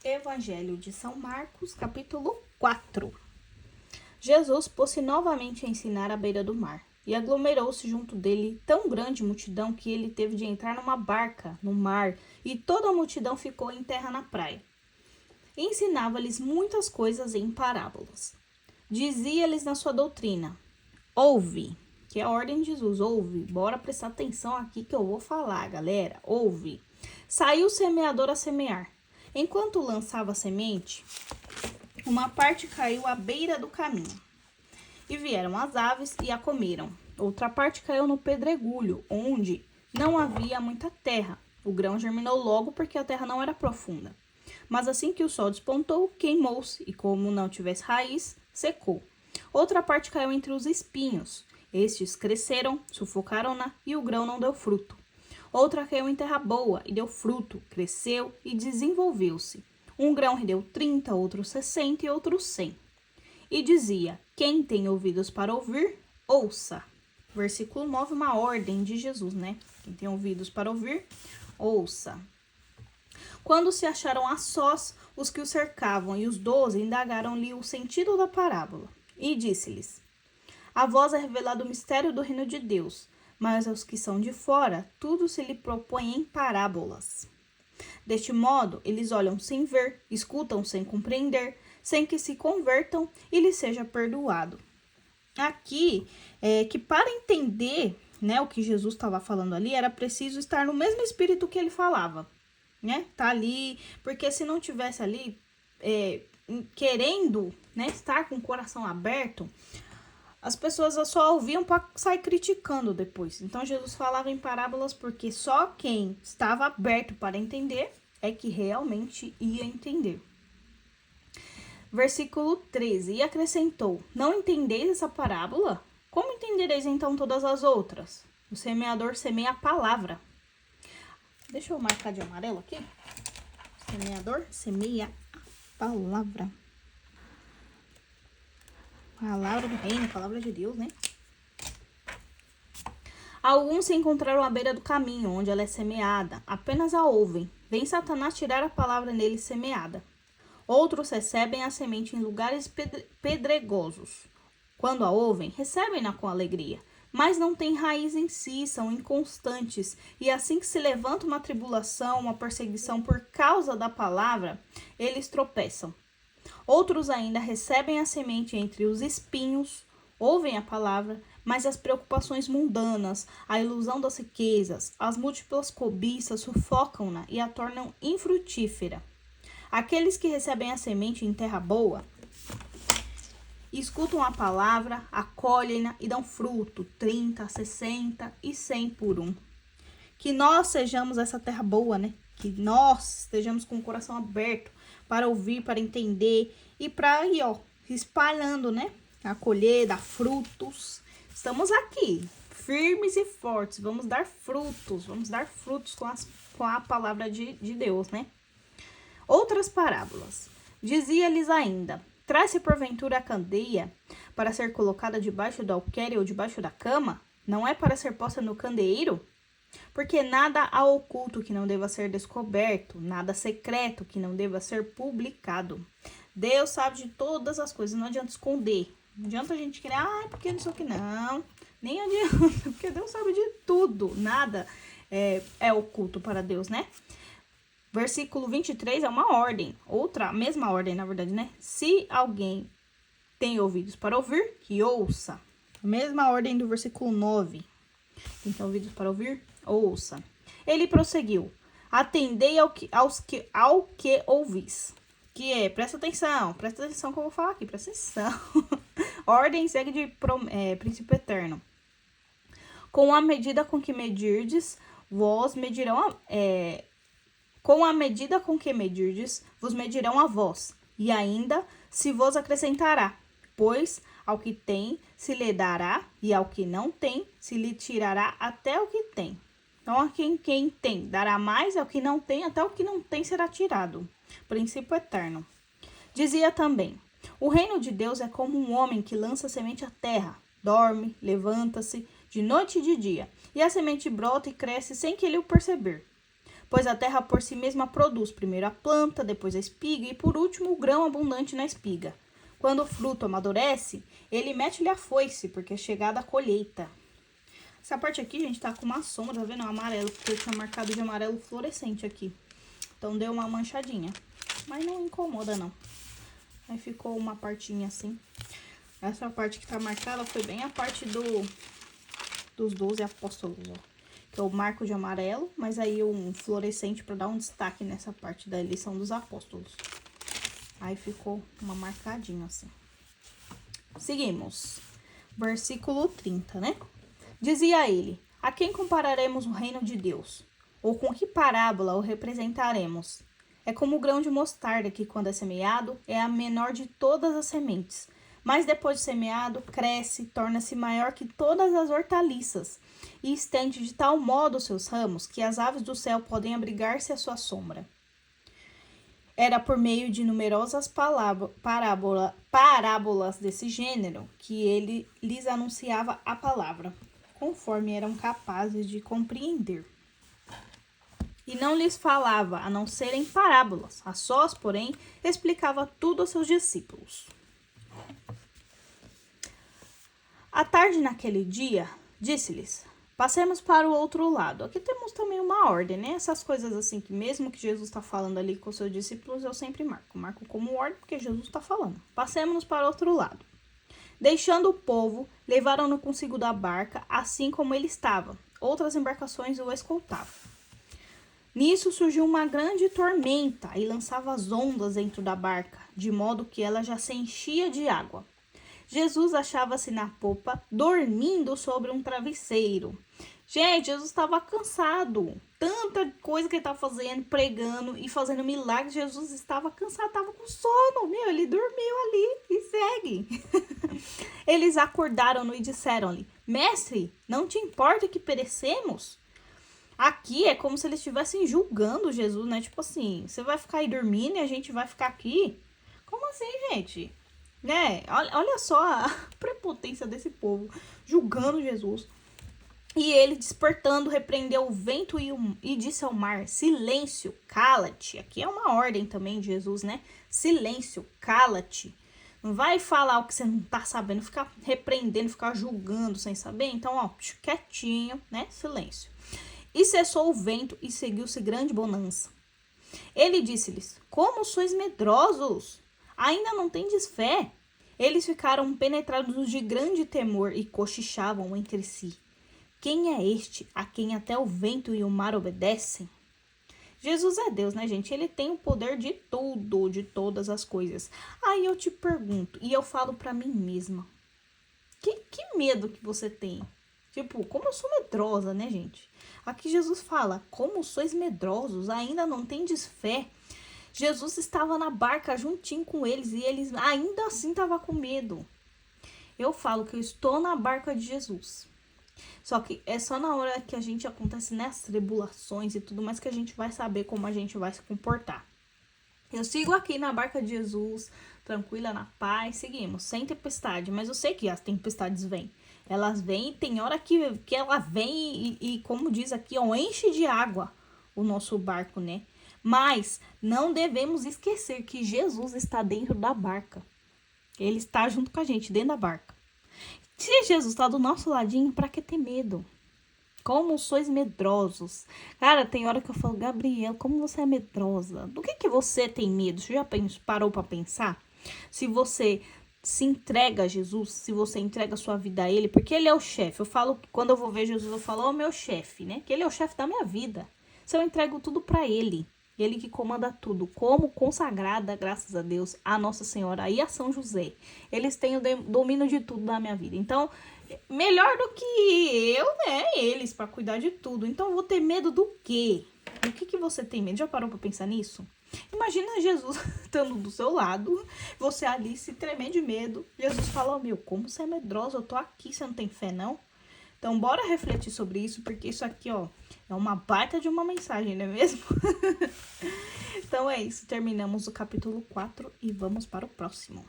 Evangelho de São Marcos, capítulo 4. Jesus pôs-se novamente a ensinar à beira do mar, e aglomerou-se junto dele tão grande multidão que ele teve de entrar numa barca no mar, e toda a multidão ficou em terra na praia. Ensinava-lhes muitas coisas em parábolas. Dizia-lhes na sua doutrina: ouve, que é a ordem de Jesus, ouve, bora prestar atenção aqui que eu vou falar, galera, ouve. Saiu o semeador a semear. Enquanto lançava a semente, uma parte caiu à beira do caminho, e vieram as aves e a comeram. Outra parte caiu no pedregulho, onde não havia muita terra. O grão germinou logo porque a terra não era profunda. Mas assim que o sol despontou, queimou-se, e como não tivesse raiz, secou. Outra parte caiu entre os espinhos. Estes cresceram, sufocaram-na, e o grão não deu fruto. Outra caiu em terra boa, e deu fruto, cresceu e desenvolveu-se. Um grão rendeu 30, outro 60 e outro 100. E dizia: quem tem ouvidos para ouvir, ouça. Versículo 9, uma ordem de Jesus, né? Quem tem ouvidos para ouvir, ouça. Quando se acharam a sós, os que o cercavam e os 12 indagaram-lhe o sentido da parábola. E disse-lhes: a vós é revelado o mistério do reino de Deus, mas aos que são de fora, tudo se lhe propõe em parábolas. Deste modo, eles olham sem ver, escutam sem compreender, sem que se convertam e lhes seja perdoado. Aqui, que para entender, né, o que Jesus estava falando ali, era preciso estar no mesmo espírito que ele falava, né? Tá ali, porque se não tivesse ali querendo, né, estar com o coração aberto, as pessoas só ouviam para sair criticando depois. Então, Jesus falava em parábolas porque só quem estava aberto para entender é que realmente ia entender. Versículo 13. E acrescentou: não entendeis essa parábola? Como entendereis então todas as outras? O semeador semeia a palavra. Deixa eu marcar de amarelo aqui. O semeador semeia a palavra. Palavra do reino, palavra de Deus, né? Alguns se encontraram à beira do caminho, onde ela é semeada. Apenas a ouvem. Vem Satanás tirar a palavra nele semeada. Outros recebem a semente em lugares pedregosos. Quando a ouvem, recebem-na com alegria. Mas não têm raiz em si, são inconstantes. E assim que se levanta uma tribulação, uma perseguição por causa da palavra, eles tropeçam. Outros ainda recebem a semente entre os espinhos, ouvem a palavra, mas as preocupações mundanas, a ilusão das riquezas, as múltiplas cobiças sufocam-na e a tornam infrutífera. Aqueles que recebem a semente em terra boa, escutam a palavra, acolhem-na e dão fruto, 30, 60 e 100 por um. Que nós sejamos essa terra boa, né? Que nós estejamos com o coração aberto para ouvir, para entender e para ir, espalhando, né? Acolher, dar frutos. Estamos aqui, firmes e fortes. Vamos dar frutos com a palavra de Deus, né? Outras parábolas. Dizia-lhes ainda: traz-se porventura a candeia para ser colocada debaixo do alqueire ou debaixo da cama? Não é para ser posta no candeeiro? Porque nada há oculto que não deva ser descoberto, nada secreto que não deva ser publicado. Deus sabe de todas as coisas, não adianta esconder. Não adianta a gente querer, porque não sei o que, não. Nem adianta, porque Deus sabe de tudo. Nada é oculto para Deus, né? Versículo 23 é uma ordem, a mesma ordem, na verdade, né? Se alguém tem ouvidos para ouvir, que ouça. A mesma ordem do versículo 9. Quem tem ouvidos para ouvir, ouça. Ele prosseguiu: atendei ao que ouvis. Que é, presta atenção que eu vou falar aqui, presta atenção. Ordem segue de princípio eterno. Com a medida com que medirdes, vos medirão com a medida com que medirdes, vos medirão a vós, e ainda se vos acrescentará, pois ao que tem se lhe dará, e ao que não tem se lhe tirará até o que tem. Então, a quem tem dará mais, ao que não tem, até o que não tem será tirado. Princípio eterno. Dizia também: o reino de Deus é como um homem que lança semente à terra, dorme, levanta-se de noite e de dia, e a semente brota e cresce sem que ele o perceber. pois a terra por si mesma produz primeiro a planta, depois a espiga e por último o grão abundante na espiga. Quando o fruto amadurece, ele mete-lhe a foice, porque é chegada a colheita. Essa parte aqui, gente, tá com uma sombra, tá vendo? Um amarelo, porque eu tinha marcado de amarelo fluorescente aqui. Então deu uma manchadinha, mas não incomoda não. Aí ficou uma partinha assim. Essa parte que tá marcada foi bem a parte dos 12 apóstolos, ó. Que eu marco de amarelo, mas aí um fluorescente para dar um destaque nessa parte da eleição dos apóstolos. Aí ficou uma marcadinha assim. Seguimos. Versículo 30, né? Dizia ele: a quem compararemos o reino de Deus? Ou com que parábola o representaremos? É como o grão de mostarda que, quando é semeado, é a menor de todas as sementes. Mas depois de semeado, cresce, torna-se maior que todas as hortaliças e estende de tal modo os seus ramos que as aves do céu podem abrigar-se à sua sombra. Era por meio de numerosas parábolas desse gênero que ele lhes anunciava a palavra, conforme eram capazes de compreender. E não lhes falava, a não ser em parábolas. A sós, porém, explicava tudo aos seus discípulos. À tarde naquele dia, disse-lhes: passemos para o outro lado. Aqui temos também uma ordem, né? Essas coisas assim que mesmo que Jesus está falando ali com os seus discípulos, eu sempre marco. Marco como ordem porque Jesus está falando. Passemos para o outro lado. Deixando o povo, levaram-no consigo da barca, assim como ele estava. Outras embarcações o escoltavam. Nisso surgiu uma grande tormenta e lançava as ondas dentro da barca, de modo que ela já se enchia de água. Jesus achava-se na popa, dormindo sobre um travesseiro. Gente, Jesus estava cansado. Tanta coisa que ele estava fazendo, pregando e fazendo milagres. Jesus estava cansado, estava com sono. Ele dormiu ali e segue. Eles acordaram-no e disseram-lhe: mestre, não te importa que perecemos? Aqui é como se eles estivessem julgando Jesus, né? Tipo assim, você vai ficar aí dormindo e a gente vai ficar aqui? Como assim, gente? Né? Olha só a prepotência desse povo, julgando Jesus. E ele, despertando, repreendeu o vento e disse ao mar: silêncio, cala-te. Aqui é uma ordem também de Jesus, né? Silêncio, cala-te. Não vai falar o que você não tá sabendo, ficar repreendendo, ficar julgando sem saber. Então, ó, quietinho, né? Silêncio. E cessou o vento e seguiu-se grande bonança. Ele disse-lhes: como sois medrosos? Ainda não tendes fé? Eles ficaram penetrados de grande temor e cochichavam entre si: quem é este a quem até o vento e o mar obedecem? Jesus é Deus, né, gente? Ele tem o poder de tudo, de todas as coisas. Aí eu te pergunto, e eu falo pra mim mesma: que medo que você tem? Tipo, como eu sou medrosa, né, gente? Aqui Jesus fala: como sois medrosos, ainda não tendes fé? Jesus estava na barca juntinho com eles e eles ainda assim estavam com medo. Eu falo que eu estou na barca de Jesus. Só que é só na hora que a gente acontece nas tribulações e tudo mais que a gente vai saber como a gente vai se comportar. Eu sigo aqui na barca de Jesus, tranquila, na paz, seguimos, sem tempestade. Mas eu sei que as tempestades vêm. Elas vêm e tem hora que ela vem e como diz aqui, ó, enche de água o nosso barco, né? Mas não devemos esquecer que Jesus está dentro da barca. Ele está junto com a gente, dentro da barca. Se Jesus está do nosso ladinho, para que ter medo? Como sois medrosos. Cara, tem hora que eu falo: Gabriel, como você é medrosa? Do que você tem medo? Você já parou para pensar? Se você se entrega a Jesus, se você entrega a sua vida a ele, porque ele é o chefe. Eu falo, quando eu vou ver Jesus, eu falo: ó, meu chefe, né? Que ele é o chefe da minha vida. Se eu entrego tudo para ele, ele que comanda tudo, como consagrada, graças a Deus, a Nossa Senhora e a São José. Eles têm o domínio de tudo na minha vida. Então, melhor do que eu, né? Eles, para cuidar de tudo. Então, eu vou ter medo do quê? Do que você tem medo? Já parou para pensar nisso? Imagina Jesus estando do seu lado, você ali se tremendo de medo. Jesus fala: meu, como você é medrosa? Eu tô aqui, você não tem fé, não? Então, bora refletir sobre isso, porque isso aqui, ó, é uma baita de uma mensagem, não é mesmo? Então é isso, terminamos o capítulo 4 e vamos para o próximo.